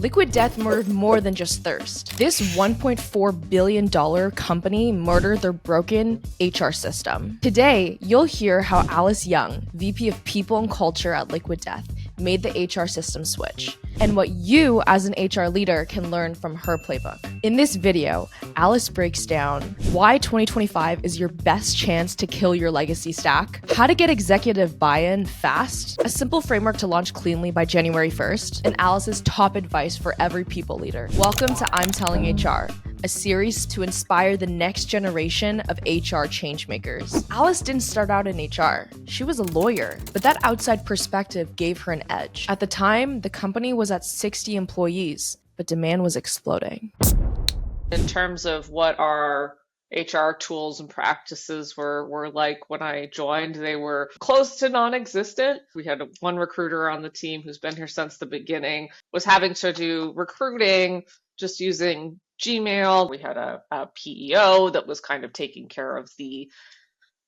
Liquid Death murdered more than just thirst. This $1.4 billion company murdered their broken HR system. Today, you'll hear how Alice Young, VP of People and Culture at Liquid Death, made the HR system switch, and what you as an HR leader can learn from her playbook. In this video, Alice breaks down why 2025 is your best chance to kill your legacy stack, how to get executive buy-in fast, a simple framework to launch cleanly by January 1st, and Alice's top advice for every people leader. Welcome to I'm Telling HR, a series to inspire the next generation of HR changemakers. Alice didn't start out in HR. She was a lawyer, but that outside perspective gave her an edge. At the time, the company was at 60 employees, but demand was exploding. In terms of what our HR tools and practices were like when I joined, they were close to non-existent. We had one recruiter on the team who's been here since the beginning, was having to do recruiting just using Gmail. We had a PEO that was kind of taking care of the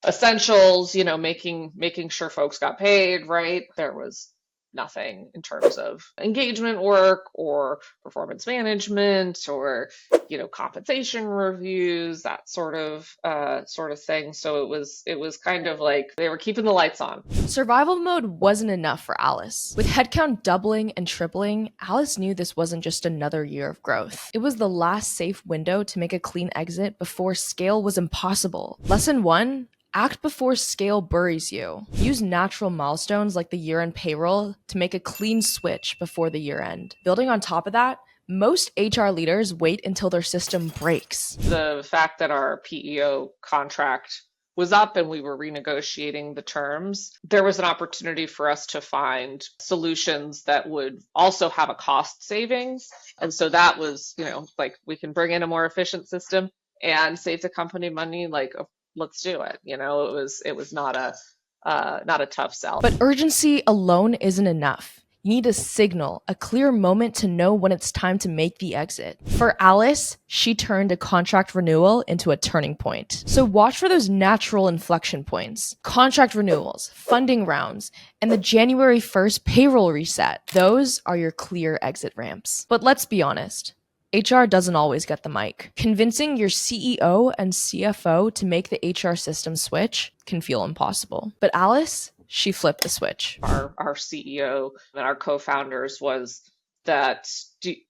essentials, making sure folks got paid, right? There was nothing in terms of engagement work or performance management or compensation reviews, that sort of thing. So it was kind of like they were keeping the lights on. Survival mode wasn't enough for Alice. With headcount doubling and tripling, Alice knew this wasn't just another year of growth. It was the last safe window to make a clean exit before scale was impossible. Lesson 1: act before scale buries you. Use natural milestones like the year-end payroll to make a clean switch before the year-end. Building on top of that, most HR leaders wait until their system breaks. The fact that our PEO contract was up and we were renegotiating the terms, there was an opportunity for us to find solutions that would also have a cost savings. And so that was, we can bring in a more efficient system and save the company money, let's do it. It was not a tough sell. But urgency alone isn't enough. You need a signal, a clear moment to know when it's time to make the exit. For Alice, she turned a contract renewal into a turning point. So watch for those natural inflection points. Contract renewals, funding rounds, and the January 1st payroll reset. Those are your clear exit ramps. But let's be honest. HR doesn't always get the mic. Convincing your CEO and CFO to make the HR system switch can feel impossible. But Alice, she flipped the switch. Our CEO and our co-founders was that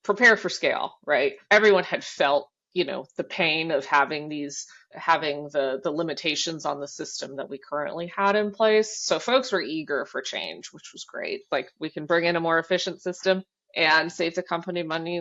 prepare for scale, right? Everyone had felt, the pain of having the limitations on the system that we currently had in place. So folks were eager for change, which was great. We can bring in a more efficient system and save the company money,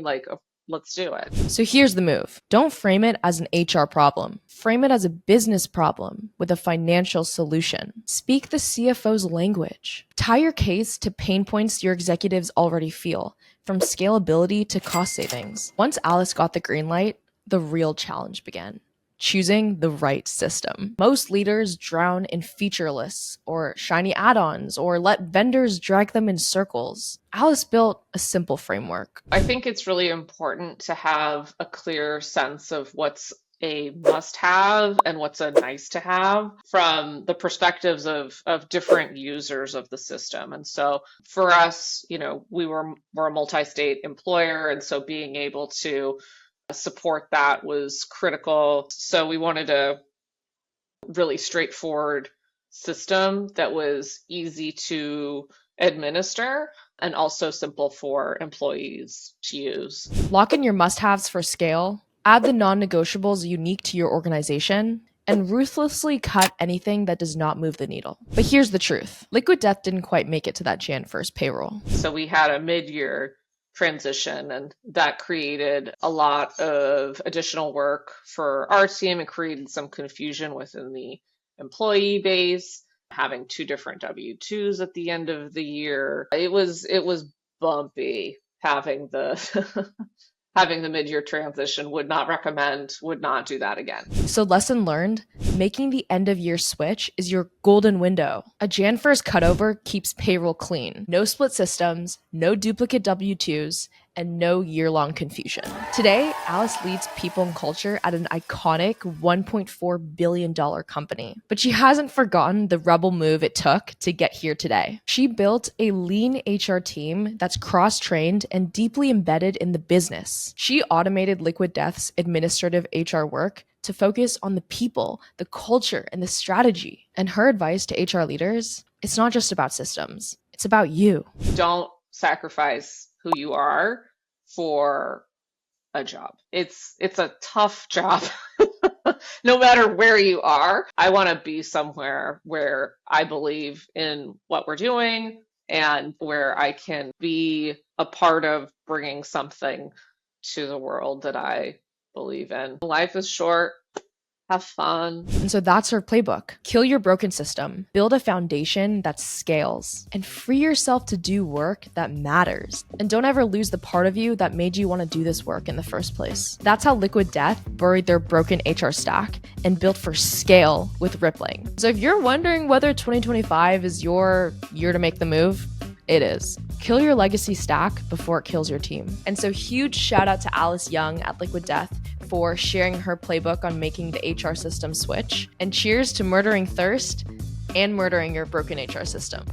let's do it. So here's the move. Don't frame it as an HR problem. Frame it as a business problem with a financial solution. Speak the CFO's language. Tie your case to pain points your executives already feel, from scalability to cost savings. Once Alice got the green light, the real challenge began. Choosing the right system. Most leaders drown in feature lists or shiny add-ons or let vendors drag them in circles. Alice built a simple framework. I think it's really important to have a clear sense of what's a must-have and what's a nice-to-have from the perspectives of different users of the system. And so for us, we're a multi-state employer, and so being able to support that was critical. So we wanted a really straightforward system that was easy to administer and also simple for employees to use. Lock in your must-haves for scale, add the non-negotiables unique to your organization, and ruthlessly cut anything that does not move the needle. But here's the truth. Liquid Death didn't quite make it to that Jan 1st payroll. So we had a mid-year transition, and that created a lot of additional work for our team and created some confusion within the employee base, having 2 different W-2s at the end of the year. It was bumpy having the having the mid-year transition. Would not do that again. So lesson learned, making the end of year switch is your golden window. A Jan 1st cutover keeps payroll clean. No split systems, no duplicate W-2s, and no year-long confusion. Today, Alice leads people and culture at an iconic $1.4 billion company. But she hasn't forgotten the rebel move it took to get here today. She built a lean HR team that's cross-trained and deeply embedded in the business. She automated Liquid Death's administrative HR work to focus on the people, the culture, and the strategy. And her advice to HR leaders, it's not just about systems, it's about you. Don't sacrifice who you are for a job. It's a tough job. No matter where you are, I want to be somewhere where I believe in what we're doing and where I can be a part of bringing something to the world that I believe in. Life is short. Have fun. And so that's her playbook. Kill your broken system, build a foundation that scales, and free yourself to do work that matters. And don't ever lose the part of you that made you want to do this work in the first place. That's how Liquid Death buried their broken HR stack and built for scale with Rippling. So if you're wondering whether 2025 is your year to make the move, it is. Kill your legacy stack before it kills your team. And so huge shout out to Alice Young at Liquid Death for sharing her playbook on making the HR system switch. And cheers to murdering thirst and murdering your broken HR system.